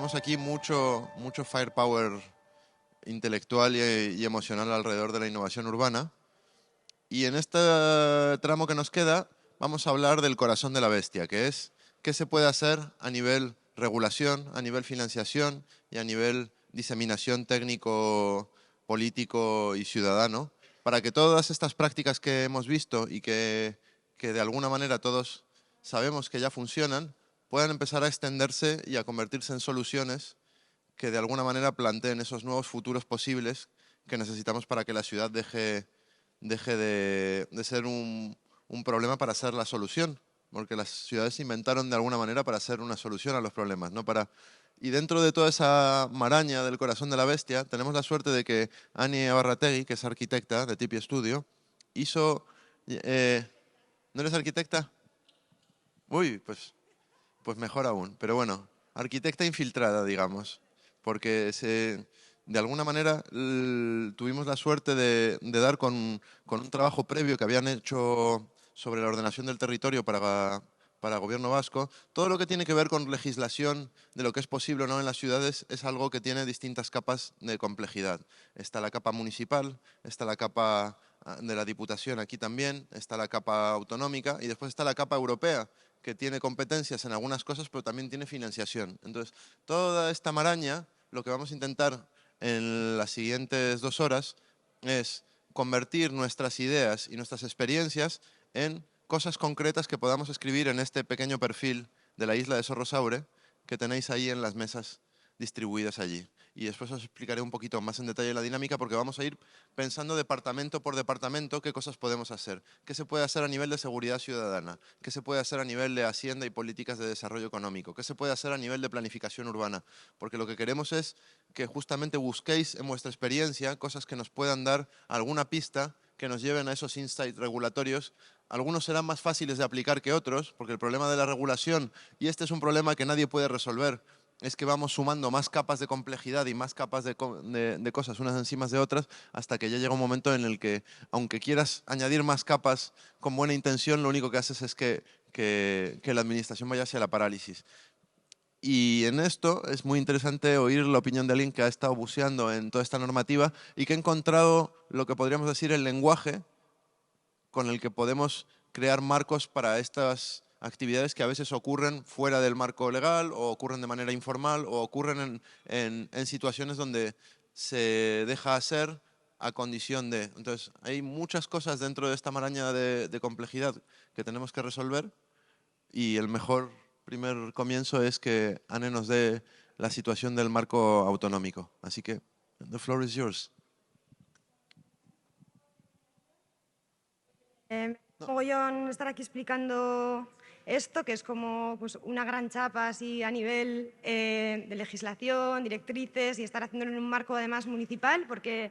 tenemos aquí mucho firepower intelectual y emocional alrededor de la innovación urbana. Y en este tramo que nos queda vamos a hablar del corazón de la bestia, que es qué se puede hacer a nivel regulación, a nivel financiación y a nivel diseminación técnico, político y ciudadano, para que todas estas prácticas que hemos visto y que de alguna manera todos sabemos que ya funcionan, puedan empezar a extenderse y a convertirse en soluciones que de alguna manera planteen esos nuevos futuros posibles que necesitamos para que la ciudad deje de ser un problema para ser la solución, porque las ciudades se inventaron de alguna manera para ser una solución a los problemas, no para... Y dentro de toda esa maraña del corazón de la bestia, tenemos la suerte de que Ani Abarrategui, que es arquitecta de Tipi Studio, hizo... ¿No eres arquitecta? Uy, pues mejor aún. Pero bueno, arquitecta infiltrada, digamos, porque de alguna manera tuvimos la suerte de dar con un trabajo previo que habían hecho sobre la ordenación del territorio para gobierno vasco. Todo lo que tiene que ver con legislación de lo que es posible o no en las ciudades es algo que tiene distintas capas de complejidad. Está la capa municipal, está la capa de la Diputación aquí también, está la capa autonómica y después está la capa europea, que tiene competencias en algunas cosas, pero también tiene financiación. Entonces, toda esta maraña, lo que vamos a intentar en las siguientes 2 horas es convertir nuestras ideas y nuestras experiencias en cosas concretas que podamos escribir en este pequeño perfil de la isla de Sorrosaure que tenéis ahí en las mesas distribuidas allí. Y después os explicaré un poquito más en detalle la dinámica porque vamos a ir pensando departamento por departamento qué cosas podemos hacer, qué se puede hacer a nivel de seguridad ciudadana, qué se puede hacer a nivel de hacienda y políticas de desarrollo económico, qué se puede hacer a nivel de planificación urbana, porque lo que queremos es que justamente busquéis en vuestra experiencia cosas que nos puedan dar alguna pista que nos lleven a esos insights regulatorios. Algunos serán más fáciles de aplicar que otros, porque el problema de la regulación, y este es un problema que nadie puede resolver, es que vamos sumando más capas de complejidad y más capas de cosas unas encima de otras hasta que ya llega un momento en el que, aunque quieras añadir más capas con buena intención, lo único que haces es que la administración vaya hacia la parálisis. Y en esto es muy interesante oír la opinión de alguien que ha estado buceando en toda esta normativa y que ha encontrado lo que podríamos decir el lenguaje con el que podemos crear marcos para estas actividades que a veces ocurren fuera del marco legal o ocurren de manera informal o ocurren en situaciones donde se deja hacer a condición de... Entonces, hay muchas cosas dentro de esta maraña de complejidad que tenemos que resolver y el mejor primer comienzo es que Anne nos dé la situación del marco autonómico. Así que, the floor is yours. Mogollón estar aquí explicando esto, que es como pues, una gran chapa así a nivel de legislación, directrices y estar haciéndolo en un marco además municipal, porque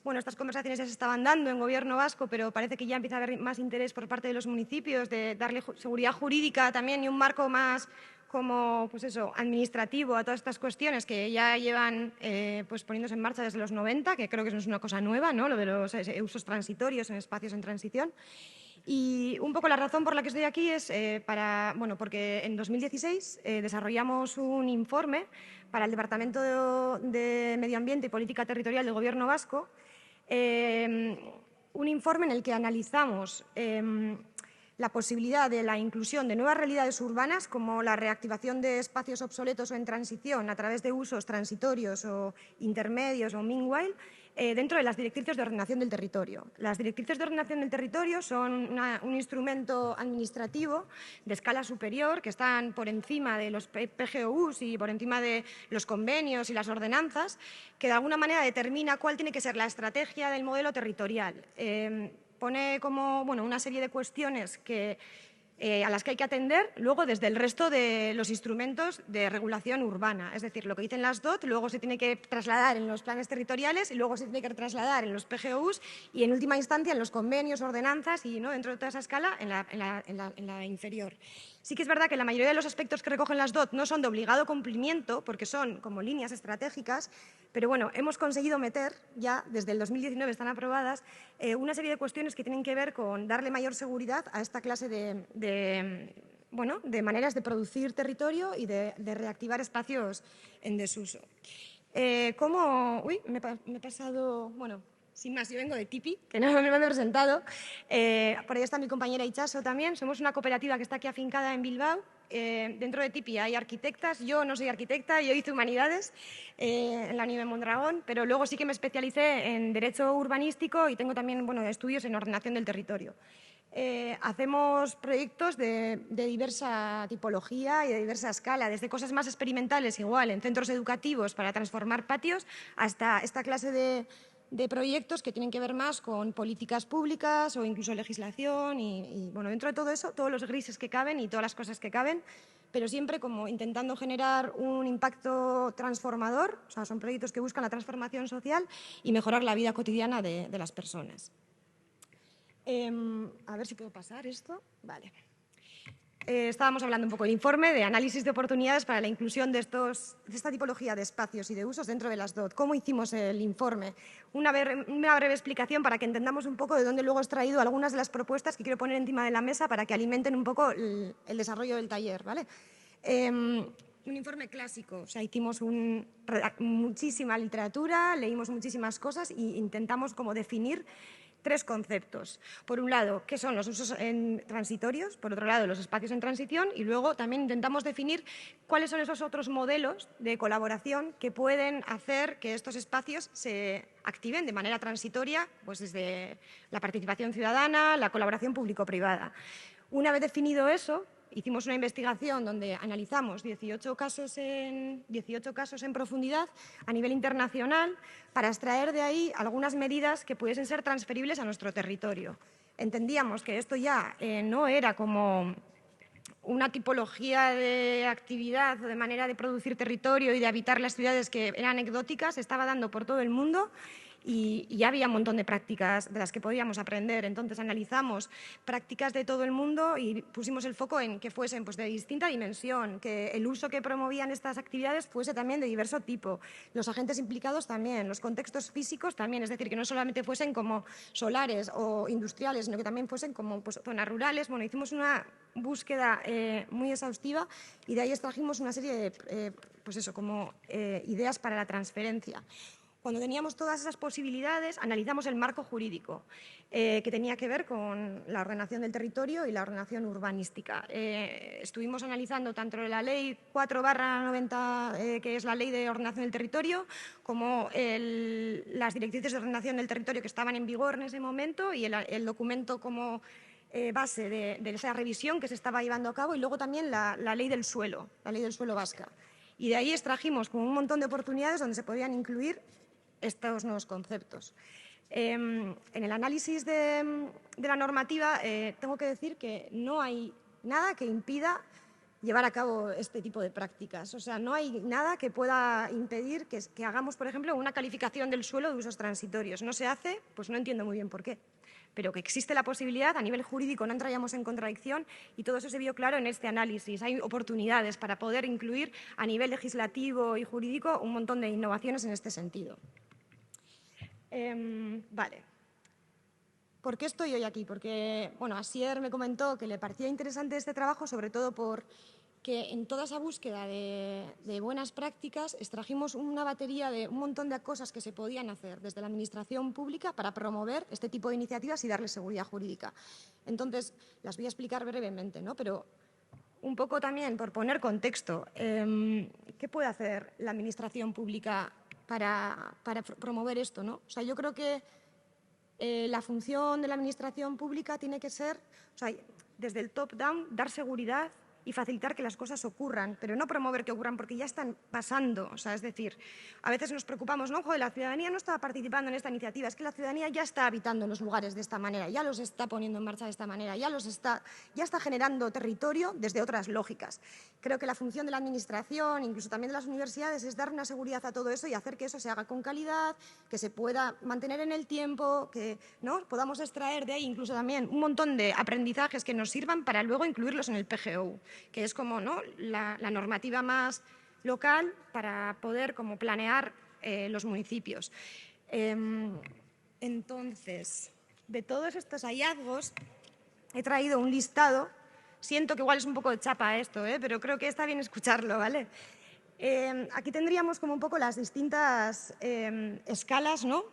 bueno, estas conversaciones ya se estaban dando en gobierno vasco, pero parece que ya empieza a haber más interés por parte de los municipios de darle seguridad jurídica también y un marco más como pues eso, administrativo a todas estas cuestiones que ya llevan pues poniéndose en marcha desde los 90, que creo que no es una cosa nueva, ¿no? Lo de los usos transitorios en espacios en transición. Y un poco la razón por la que estoy aquí es porque en 2016 desarrollamos un informe para el Departamento de Medio Ambiente y Política Territorial del Gobierno vasco, un informe en el que analizamos la posibilidad de la inclusión de nuevas realidades urbanas como la reactivación de espacios obsoletos o en transición a través de usos transitorios o intermedios o meanwhile dentro de las directrices de ordenación del territorio. Las directrices de ordenación del territorio son un instrumento administrativo de escala superior que están por encima de los PGOUs y por encima de los convenios y las ordenanzas, que de alguna manera determina cuál tiene que ser la estrategia del modelo territorial. Pone como una serie de cuestiones a las que hay que atender luego desde el resto de los instrumentos de regulación urbana. Es decir, lo que dicen las DOT luego se tiene que trasladar en los planes territoriales y luego se tiene que trasladar en los PGUs y en última instancia en los convenios, ordenanzas y dentro de toda esa escala en la inferior. Sí que es verdad que la mayoría de los aspectos que recogen las DOT no son de obligado cumplimiento porque son como líneas estratégicas, pero bueno, hemos conseguido meter, ya desde el 2019 están aprobadas, una serie de cuestiones que tienen que ver con darle mayor seguridad a esta clase de bueno, de maneras de producir territorio y de reactivar espacios en desuso. Uy, me he pasado, bueno, sin más, yo vengo de Tipi, que no me he presentado. Por ahí está mi compañera Itxaso también. Somos una cooperativa que está aquí afincada en Bilbao. Dentro de Tipi hay arquitectas. Yo no soy arquitecta, yo hice humanidades en la Universidad de Mondragón, pero luego sí que me especialicé en derecho urbanístico y tengo también estudios en ordenación del territorio. Hacemos proyectos de diversa tipología y de diversa escala, desde cosas más experimentales, igual, en centros educativos para transformar patios, hasta esta clase de proyectos que tienen que ver más con políticas públicas o incluso legislación y bueno, dentro de todo eso, todos los grises que caben y todas las cosas que caben, pero siempre como intentando generar un impacto transformador, o sea, son proyectos que buscan la transformación social y mejorar la vida cotidiana de las personas. A ver si puedo pasar esto. Vale. Estábamos hablando un poco del informe de análisis de oportunidades para la inclusión de esta tipología de espacios y de usos dentro de las DOT. ¿Cómo hicimos el informe? Una breve explicación para que entendamos un poco de dónde luego he extraído algunas de las propuestas que quiero poner encima de la mesa para que alimenten un poco el desarrollo del taller, ¿vale? Un informe clásico, o sea, hicimos muchísima literatura, leímos muchísimas cosas e intentamos como definir 3 conceptos. Por un lado, ¿qué son los usos transitorios? Por otro lado, los espacios en transición. Y luego también intentamos definir cuáles son esos otros modelos de colaboración que pueden hacer que estos espacios se activen de manera transitoria, pues desde la participación ciudadana, la colaboración público-privada. Una vez definido eso, hicimos una investigación donde analizamos 18 casos en profundidad a nivel internacional para extraer de ahí algunas medidas que pudiesen ser transferibles a nuestro territorio. Entendíamos que esto ya no era como una tipología de actividad o de manera de producir territorio y de habitar las ciudades que eran anecdóticas, se estaba dando por todo el mundo y ya había un montón de prácticas de las que podíamos aprender. Entonces analizamos prácticas de todo el mundo y pusimos el foco en que fuesen pues, de distinta dimensión, que el uso que promovían estas actividades fuese también de diverso tipo, los agentes implicados también, los contextos físicos también, es decir, que no solamente fuesen como solares o industriales, sino que también fuesen como pues, zonas rurales. Bueno, hicimos una búsqueda muy exhaustiva y de ahí extrajimos una serie de pues eso, como, ideas para la transferencia. Cuando teníamos todas esas posibilidades, analizamos el marco jurídico, que tenía que ver con la ordenación del territorio y la ordenación urbanística. Estuvimos analizando tanto la Ley 4/90, que es la Ley de Ordenación del Territorio, como las directrices de ordenación del territorio que estaban en vigor en ese momento y el documento como base de esa revisión que se estaba llevando a cabo, y luego también la Ley del Suelo, la Ley del Suelo vasca. Y de ahí extrajimos como un montón de oportunidades donde se podían incluir estos nuevos conceptos. En el análisis de la normativa tengo que decir que no hay nada que impida llevar a cabo este tipo de prácticas. O sea, no hay nada que pueda impedir que hagamos, por ejemplo, una calificación del suelo de usos transitorios. No se hace, pues no entiendo muy bien por qué. Pero que existe la posibilidad, a nivel jurídico no entraríamos en contradicción y todo eso se vio claro en este análisis. Hay oportunidades para poder incluir a nivel legislativo y jurídico un montón de innovaciones en este sentido. Vale. ¿Por qué estoy hoy aquí? Porque, bueno, Asier me comentó que le parecía interesante este trabajo, sobre todo porque en toda esa búsqueda de buenas prácticas extrajimos una batería de un montón de cosas que se podían hacer desde la administración pública para promover este tipo de iniciativas y darles seguridad jurídica. Entonces, las voy a explicar brevemente, ¿no? Pero un poco también por poner contexto, ¿qué puede hacer la administración pública para promover esto, ¿no? O sea, yo creo que la función de la administración pública tiene que ser, o sea, desde el top-down, dar seguridad y facilitar que las cosas ocurran, pero no promover que ocurran porque ya están pasando. O sea, es decir, a veces nos preocupamos, no, joder, la ciudadanía no está participando en esta iniciativa, es que la ciudadanía ya está habitando en los lugares de esta manera, ya los está poniendo en marcha de esta manera, ya está generando territorio desde otras lógicas. Creo que la función de la administración, incluso también de las universidades, es dar una seguridad a todo eso y hacer que eso se haga con calidad, que se pueda mantener en el tiempo, que ¿no? podamos extraer de ahí incluso también un montón de aprendizajes que nos sirvan para luego incluirlos en el PGO, que es como ¿no? la normativa más local para poder como planear los municipios. Entonces, de todos estos hallazgos he traído un listado Siento que igual es un poco de chapa esto, pero creo que está bien escucharlo, ¿vale? Aquí tendríamos como un poco las distintas escalas, ¿no?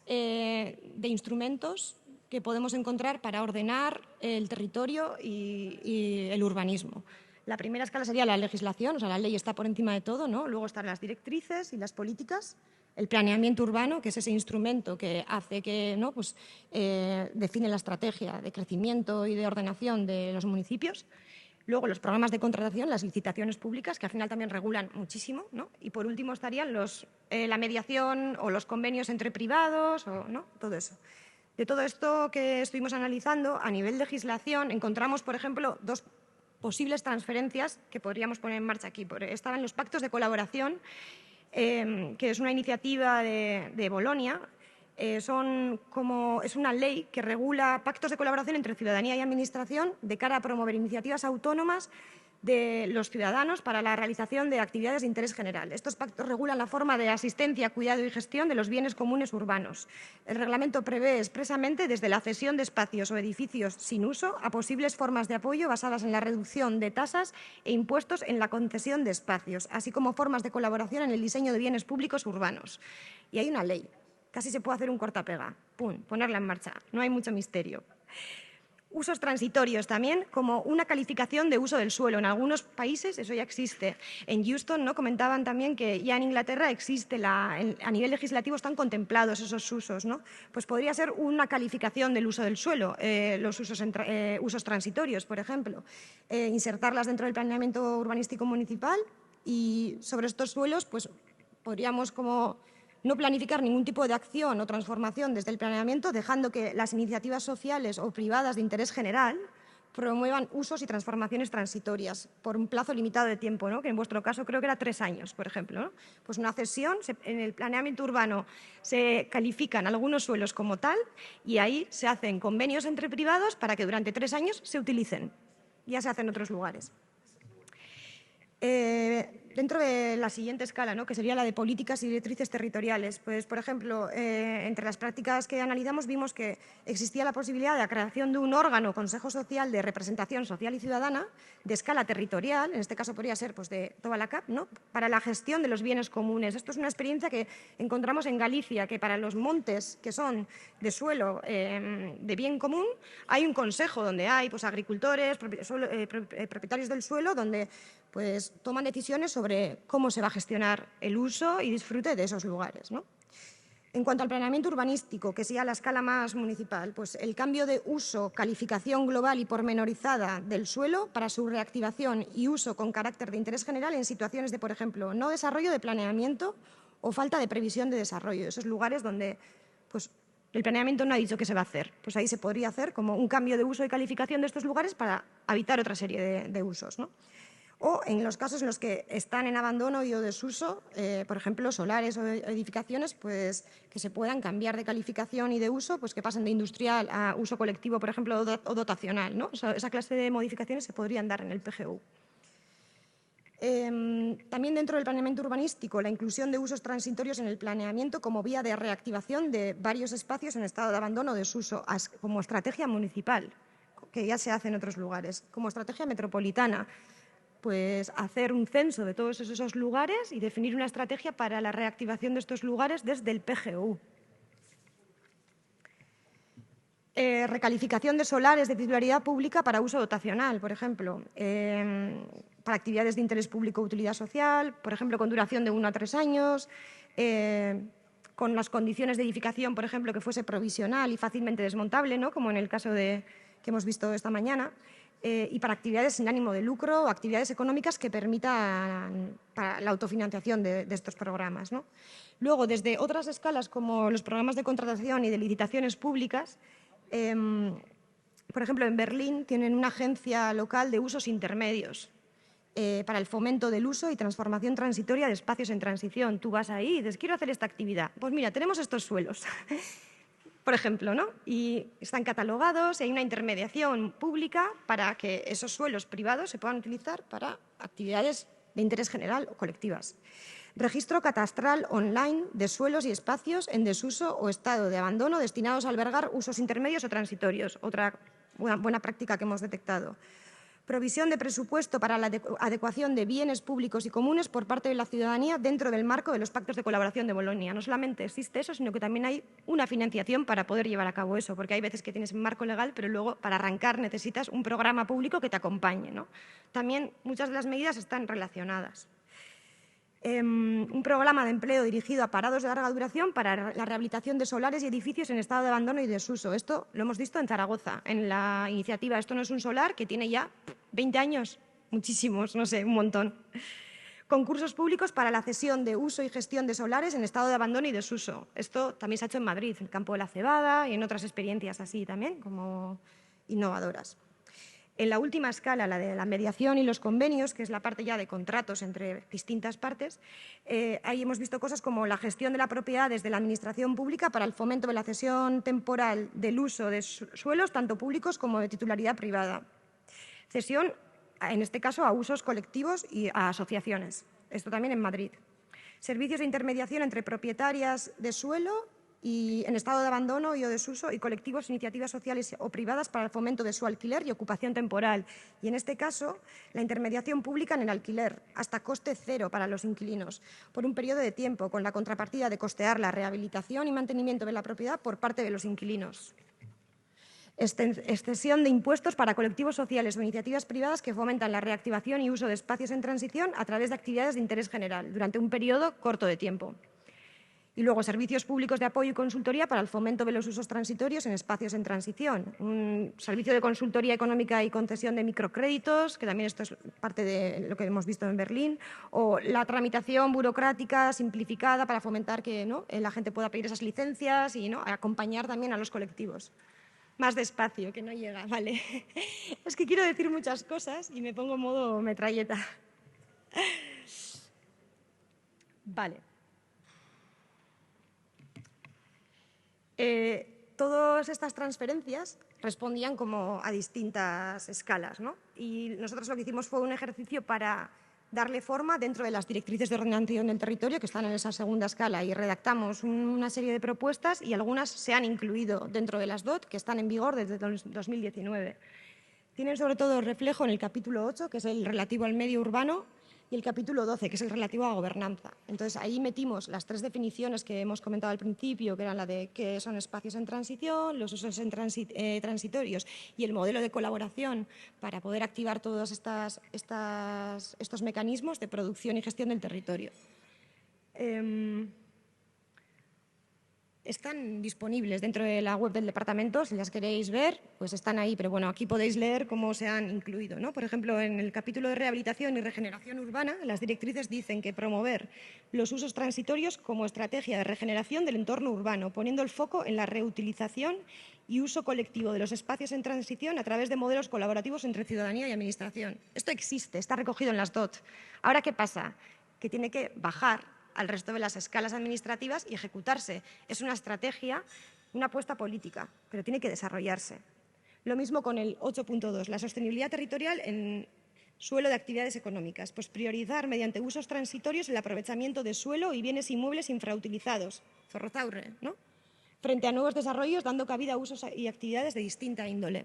De instrumentos que podemos encontrar para ordenar el territorio y el urbanismo. La primera escala sería la legislación, o sea, la ley está por encima de todo, ¿no? Luego están las directrices y las políticas, el planeamiento urbano, que es ese instrumento que hace que, ¿no? Pues, define la estrategia de crecimiento y de ordenación de los municipios. Luego, los programas de contratación, las licitaciones públicas, que al final también regulan muchísimo, ¿no? Y por último estarían la mediación o los convenios entre privados, ¿no? Todo eso. De todo esto que estuvimos analizando, a nivel de legislación, encontramos, por ejemplo, dos posibles transferencias que podríamos poner en marcha aquí. Estaban los pactos de colaboración, que es una iniciativa de Bolonia. Es una ley que regula pactos de colaboración entre ciudadanía y administración de cara a promover iniciativas autónomas de los ciudadanos para la realización de actividades de interés general. Estos pactos regulan la forma de asistencia, cuidado y gestión de los bienes comunes urbanos. El reglamento prevé expresamente desde la cesión de espacios o edificios sin uso a posibles formas de apoyo basadas en la reducción de tasas e impuestos en la concesión de espacios, así como formas de colaboración en el diseño de bienes públicos urbanos. Y hay una ley. Casi se puede hacer un cortapega. ¡Pum! Ponerla en marcha. No hay mucho misterio. Usos transitorios también, como una calificación de uso del suelo. En algunos países eso ya existe. En Houston, ¿no? Comentaban también que ya en Inglaterra existe, a nivel legislativo están contemplados esos usos, ¿no? Pues podría ser una calificación del uso del suelo, los usos transitorios, por ejemplo. Insertarlas dentro del planeamiento urbanístico municipal y sobre estos suelos pues podríamos como no planificar ningún tipo de acción o transformación desde el planeamiento, dejando que las iniciativas sociales o privadas de interés general promuevan usos y transformaciones transitorias por un plazo limitado de tiempo, ¿no? Que en vuestro caso creo que era 3 años, por ejemplo, ¿no? Pues una cesión, en el planeamiento urbano se califican algunos suelos como tal y ahí se hacen convenios entre privados para que durante 3 años se utilicen. Ya se hace en otros lugares. Dentro de la siguiente escala, ¿no? Que sería la de políticas y directrices territoriales, pues, por ejemplo, entre las prácticas que analizamos vimos que existía la posibilidad de la creación de un órgano, Consejo Social de Representación Social y Ciudadana, de escala territorial, en este caso podría ser pues, de toda la CAP, ¿no? Para la gestión de los bienes comunes. Esto es una experiencia que encontramos en Galicia, que para los montes que son de suelo de bien común, hay un consejo donde hay pues, agricultores, propietarios del suelo, donde pues toman decisiones sobre cómo se va a gestionar el uso y disfrute de esos lugares, ¿no? En cuanto al planeamiento urbanístico, que sería la escala más municipal, pues el cambio de uso, calificación global y pormenorizada del suelo para su reactivación y uso con carácter de interés general en situaciones de, por ejemplo, no desarrollo de planeamiento o falta de previsión de desarrollo. Esos lugares donde pues, el planeamiento no ha dicho qué se va a hacer. Pues ahí se podría hacer como un cambio de uso y calificación de estos lugares para habitar otra serie de usos, ¿no? O en los casos en los que están en abandono y o desuso, por ejemplo, solares o edificaciones, pues que se puedan cambiar de calificación y de uso, pues que pasen de industrial a uso colectivo, por ejemplo, o dotacional, ¿no? Esa clase de modificaciones se podrían dar en el PGU. También dentro del planeamiento urbanístico, la inclusión de usos transitorios en el planeamiento como vía de reactivación de varios espacios en estado de abandono o desuso, como estrategia municipal, que ya se hace en otros lugares, como estrategia metropolitana, pues hacer un censo de todos esos lugares y definir una estrategia para la reactivación de estos lugares desde el PGU. Recalificación de solares de titularidad pública para uso dotacional, por ejemplo, para actividades de interés público o utilidad social, por ejemplo, con duración de 1 a 3 años, con las condiciones de edificación, por ejemplo, que fuese provisional y fácilmente desmontable, ¿no? Como en el caso que hemos visto esta mañana, y para actividades sin ánimo de lucro o actividades económicas que permitan la autofinanciación de estos programas, ¿no? Luego, desde otras escalas como los programas de contratación y de licitaciones públicas, por ejemplo, en Berlín tienen una agencia local de usos intermedios para el fomento del uso y transformación transitoria de espacios en transición. Tú vas ahí y dices, quiero hacer esta actividad. Pues mira, tenemos estos suelos, por ejemplo, ¿no? Y están catalogados y hay una intermediación pública para que esos suelos privados se puedan utilizar para actividades de interés general o colectivas. Registro catastral online de suelos y espacios en desuso o estado de abandono destinados a albergar usos intermedios o transitorios, otra buena práctica que hemos detectado. Provisión de presupuesto para la adecuación de bienes públicos y comunes por parte de la ciudadanía dentro del marco de los pactos de colaboración de Bolonia. No solamente existe eso, sino que también hay una financiación para poder llevar a cabo eso, porque hay veces que tienes un marco legal, pero luego para arrancar necesitas un programa público que te acompañe, ¿no? También muchas de las medidas están relacionadas. Un programa de empleo dirigido a parados de larga duración para la rehabilitación de solares y edificios en estado de abandono y desuso. Esto lo hemos visto en Zaragoza, en la iniciativa. Esto no es un solar que tiene ya 20 años, muchísimos, no sé, un montón. Concursos públicos para la cesión de uso y gestión de solares en estado de abandono y desuso. Esto también se ha hecho en Madrid, en el campo de la cebada y en otras experiencias así también, como innovadoras. En la última escala, la de la mediación y los convenios, que es la parte ya de contratos entre distintas partes, ahí hemos visto cosas como la gestión de la propiedad desde la Administración pública para el fomento de la cesión temporal del uso de suelos, tanto públicos como de titularidad privada. Cesión, en este caso, a usos colectivos y a asociaciones. Esto también en Madrid. Servicios de intermediación entre propietarias de suelo y en estado de abandono y o desuso y colectivos, iniciativas sociales o privadas para el fomento de su alquiler y ocupación temporal. Y en este caso, la intermediación pública en el alquiler, hasta coste cero para los inquilinos, por un periodo de tiempo, con la contrapartida de costear la rehabilitación y mantenimiento de la propiedad por parte de los inquilinos. Extensión de impuestos para colectivos sociales o iniciativas privadas que fomentan la reactivación y uso de espacios en transición a través de actividades de interés general, durante un periodo corto de tiempo. Y luego, servicios públicos de apoyo y consultoría para el fomento de los usos transitorios en espacios en transición. Un servicio de consultoría económica y concesión de microcréditos, que también esto es parte de lo que hemos visto en Berlín, o la tramitación burocrática simplificada para fomentar que, ¿no?, la gente pueda pedir esas licencias y, ¿no?, acompañar también a los colectivos. Más despacio, que no llega, vale. Es que quiero decir muchas cosas y me pongo en modo metralleta. Vale. Todas estas transferencias respondían como a distintas escalas, ¿no? Y nosotros lo que hicimos fue un ejercicio para darle forma dentro de las directrices de ordenación del territorio que están en esa segunda escala y redactamos una serie de propuestas y algunas se han incluido dentro de las DOT que están en vigor desde 2019. Tienen sobre todo reflejo en el capítulo 8, que es el relativo al medio urbano, y el capítulo 12, que es el relativo a gobernanza. Entonces, ahí metimos las tres definiciones que hemos comentado al principio, que eran la de qué son espacios en transición, los usos transitorios y el modelo de colaboración para poder activar todos estos mecanismos de producción y gestión del territorio. Están disponibles dentro de la web del departamento, si las queréis ver, pues están ahí, pero bueno, aquí podéis leer cómo se han incluido, ¿no? Por ejemplo, en el capítulo de rehabilitación y regeneración urbana, las directrices dicen que promover los usos transitorios como estrategia de regeneración del entorno urbano, poniendo el foco en la reutilización y uso colectivo de los espacios en transición a través de modelos colaborativos entre ciudadanía y administración. Esto existe, está recogido en las DOT. Ahora, ¿qué pasa? Que tiene que bajar al resto de las escalas administrativas y ejecutarse. Es una estrategia, una apuesta política, pero tiene que desarrollarse. Lo mismo con el 8.2, la sostenibilidad territorial en suelo de actividades económicas. Pues priorizar mediante usos transitorios el aprovechamiento de suelo y bienes inmuebles infrautilizados, Zorrozaurre, ¿no?, frente a nuevos desarrollos, dando cabida a usos y actividades de distinta índole.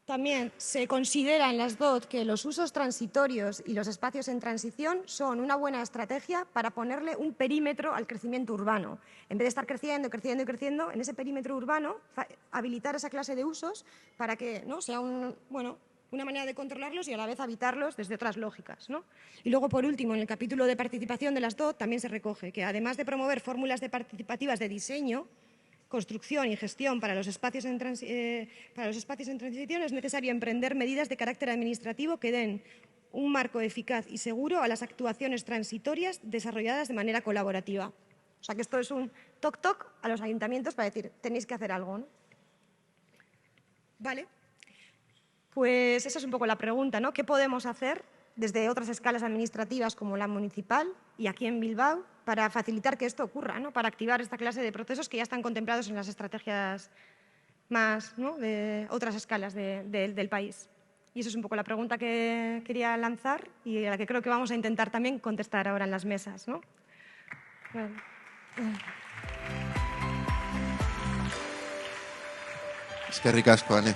También se considera en las DOT que los usos transitorios y los espacios en transición son una buena estrategia para ponerle un perímetro al crecimiento urbano. En vez de estar creciendo, creciendo y creciendo, en ese perímetro urbano, habilitar esa clase de usos para que, ¿no?, sea una manera de controlarlos y a la vez habitarlos desde otras lógicas, ¿no? Y luego, por último, en el capítulo de participación de las DOT también se recoge que, además de promover fórmulas participativas de diseño, construcción y gestión para los espacios en transición, es necesario emprender medidas de carácter administrativo que den un marco eficaz y seguro a las actuaciones transitorias desarrolladas de manera colaborativa. O sea que esto es un toc-toc a los ayuntamientos para decir, tenéis que hacer algo, ¿no? Vale. Pues esa es un poco la pregunta, ¿no? ¿Qué podemos hacer desde otras escalas administrativas como la municipal y aquí en Bilbao para facilitar que esto ocurra, ¿no?, para activar esta clase de procesos que ya están contemplados en las estrategias más, ¿no?, de otras escalas del país? Y eso es un poco la pregunta que quería lanzar y a la que creo que vamos a intentar también contestar ahora en las mesas, ¿no? Bueno. Eskerrik asko, Ane.